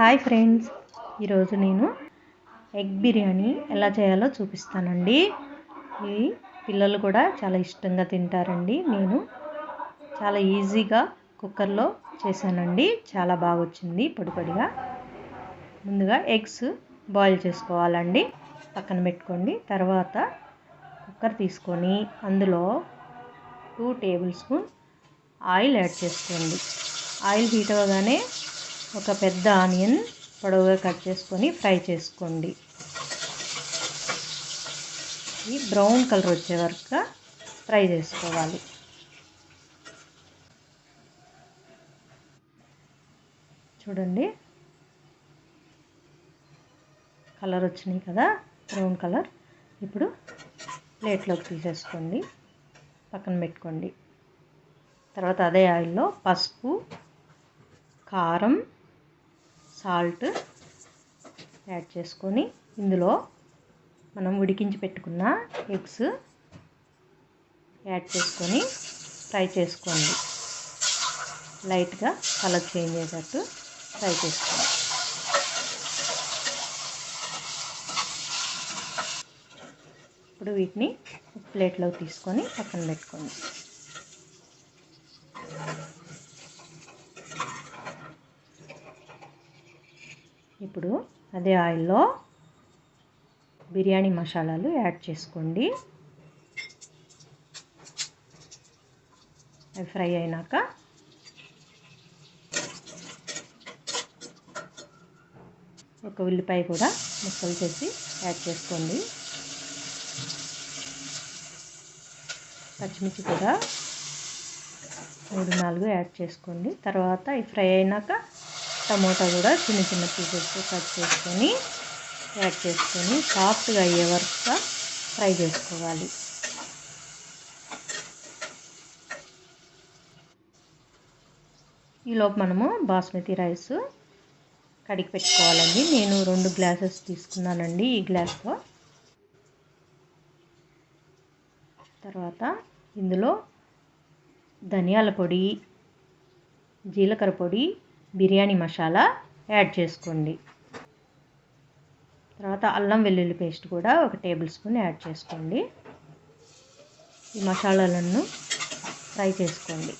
Hi friends, ఈరోజు నేను egg biryani ఎలా చేయాలో చూపిస్తానండి. ఈ పిల్లలు కూడా చాలా ఇష్టంగా తింటారండి. నేను చాలా ఈజీగా కుక్కర్లో చేశానండి. చాలా బాగా వచ్చింది పొడి పొడిగా. ముందుగా ఎగ్స్ బాయిల్ చేసుకోవాలండి, పక్కన పెట్టుకోండి. తర్వాత కుక్కర్ తీసుకొని అందులో 2 టేబుల్ స్పూన్ ఆయిల్ యాడ్ చేసుకోండి. ఆయిల్ హీట్ అవ్వగానే ఒక పెద్ద ఆనియన్ పొడవుగా కట్ చేసుకొని ఫ్రై చేసుకోండి. ఈ బ్రౌన్ కలర్ వచ్చే వరకు ఫ్రై చేసుకోవాలి. చూడండి, కలర్ వచ్చినాయి కదా, బ్రౌన్ కలర్. ఇప్పుడు ప్లేట్లోకి తీసేసుకోండి, పక్కన పెట్టుకోండి. తర్వాత అదే ఆయిల్లో పసుపు, కారం, సాల్ట్ యాడ్ చేసుకొని ఇందులో మనం ఉడికించి పెట్టుకున్న ఎగ్స్ యాడ్ చేసుకొని ఫ్రై చేసుకోండి. లైట్గా కలర్ చేంజ్ అయ్యేటట్టు ఫ్రై చేసుకోండి. ఇప్పుడు వీటిని ప్లేట్లోకి తీసుకొని పక్కన పెట్టుకోండి. ఇప్పుడు అదే ఆయిల్లో బిర్యానీ మసాలాలు యాడ్ చేసుకోండి. అవి ఫ్రై అయినాక ఒక ఉల్లిపాయ కూడా ముక్కలు చేసి యాడ్ చేసుకోండి. పచ్చిమిర్చి కూడా 3-4 యాడ్ చేసుకోండి. తర్వాత ఈ ఫ్రై అయినాక టమోటా కూడా చిన్న చిన్న పీసెస్తో కట్ చేసుకొని యాడ్ చేసుకొని సాఫ్ట్గా అయ్యే వరకు ఫ్రై చేసుకోవాలి. ఈలోపు మనము బాస్మతి రైస్ కడిగి పెట్టుకోవాలండి. నేను 2 గ్లాసెస్ తీసుకున్నానండి ఈ గ్లాస్తో. తర్వాత ఇందులో ధనియాల పొడి, జీలకర్ర పొడి, బిర్యానీ మసాలా యాడ్ చేసుకోండి. తర్వాత అల్లం వెల్లుల్లి పేస్ట్ కూడా 1 టేబుల్ స్పూన్ యాడ్ చేసుకోండి. ఈ మసాలాలను ఫ్రై చేసుకోండి.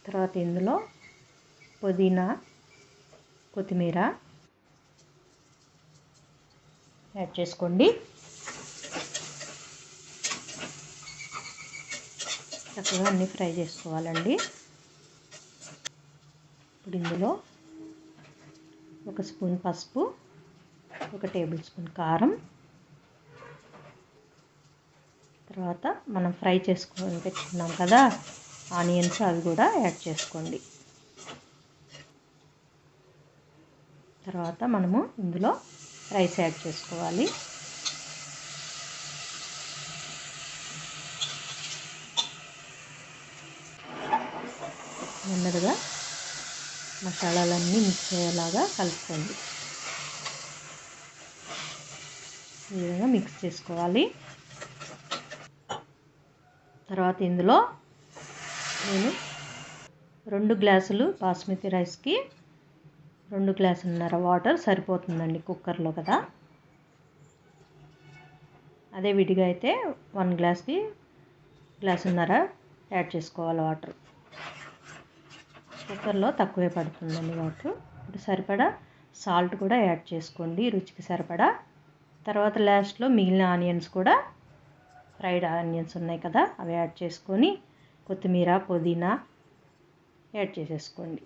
తర్వాత ఇందులో పుదీనా, కొత్తిమీర యాడ్ చేసుకోండి. చక్కగా అన్నీ ఫ్రై చేసుకోవాలండి. ఇప్పుడు ఇందులో 1 స్పూన్ పసుపు, 1 టేబుల్ స్పూన్ కారం, తర్వాత మనం ఫ్రై చేసుకొని పెట్టుకున్నాం కదా ఆనియన్స్, అవి కూడా యాడ్ చేసుకోండి. తర్వాత మనము ఇందులో రైస్ యాడ్ చేసుకోవాలి. నెమ్మదిగా మసాలాలన్నీ మిక్స్ అయ్యేలాగా కలుపుకోండి. ఈ విధంగా మిక్స్ చేసుకోవాలి. తర్వాత ఇందులో నేను 2 గ్లాసులు బాస్మతి రైస్కి 2 గ్లాసున్నర వాటర్ సరిపోతుందండి కుక్కర్లో కదా. అదే విడిగా అయితే 1 గ్లాస్కి గ్లాసున్నర యాడ్ చేసుకోవాలి వాటర్. కుక్కర్లో తక్కువే పడుతుందండి వాటర్. ఇప్పుడు సరిపడా సాల్ట్ కూడా యాడ్ చేసుకోండి, రుచికి సరిపడా. తర్వాత లాస్ట్లో మిగిలిన ఆనియన్స్ కూడా, ఫ్రైడ్ ఆనియన్స్ ఉన్నాయి కదా, అవి యాడ్ చేసుకొని కొత్తిమీర, పుదీనా యాడ్ చేసేసుకోండి.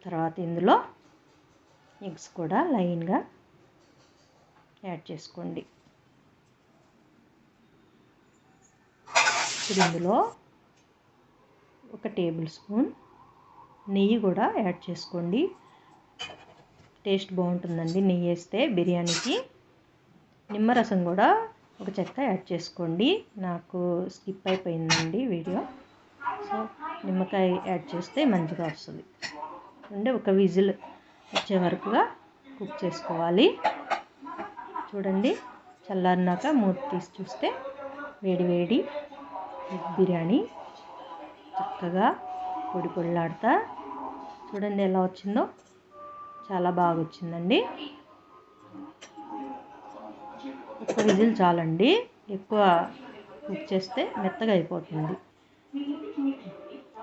తర్వాత ఇందులో ఎగ్స్ కూడా లైన్గా యాడ్ చేసుకోండి. ఇప్పుడు ఇందులో 1 టేబుల్ స్పూన్ నెయ్యి కూడా యాడ్ చేసుకోండి. టేస్ట్ బాగుంటుందండి నెయ్యి వేస్తే బిర్యానీకి. నిమ్మరసం కూడా 1 చెక్క యాడ్ చేసుకోండి. నాకు స్కిప్ అయిపోయిందండి వీడియో, సో నిమ్మకాయ యాడ్ చేస్తే మంచిగా వస్తుంది. అంటే 1 విజిల్ వచ్చే వరకుగా కుక్ చేసుకోవాలి. చూడండి, చల్లారినాక మూత తీసి చూస్తే వేడి వేడి ఎగ్ బిర్యానీ చక్కగా పొడి పొడిలాడుతా చూడండి ఎలా వచ్చిందో, చాలా బాగా వచ్చిందండి. ఒక్క విజిల్ చాలండి, ఎక్కువ కుక్ చేస్తే మెత్తగా అయిపోతుంది.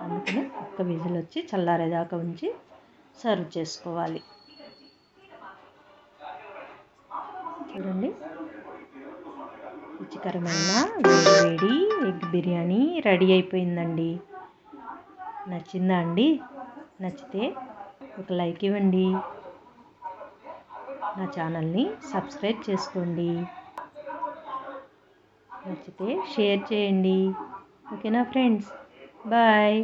అందుకని ఒక్క విజిల్ వచ్చి చల్లారేదాకా ఉంచి సర్వ్ చేసుకోవాలి. చూడండి రుచికరమైన వేడి ఎగ్ బిర్యానీ రెడీ అయిపోయిందండి. నచ్చిందా అండి? నచ్చితే ఒక లైక్ ఇవ్వండి, నా ఛానల్ని సబ్స్క్రైబ్ చేసుకోండి, నచ్చితే షేర్ చేయండి. ఓకేనా ఫ్రెండ్స్? బాయ్.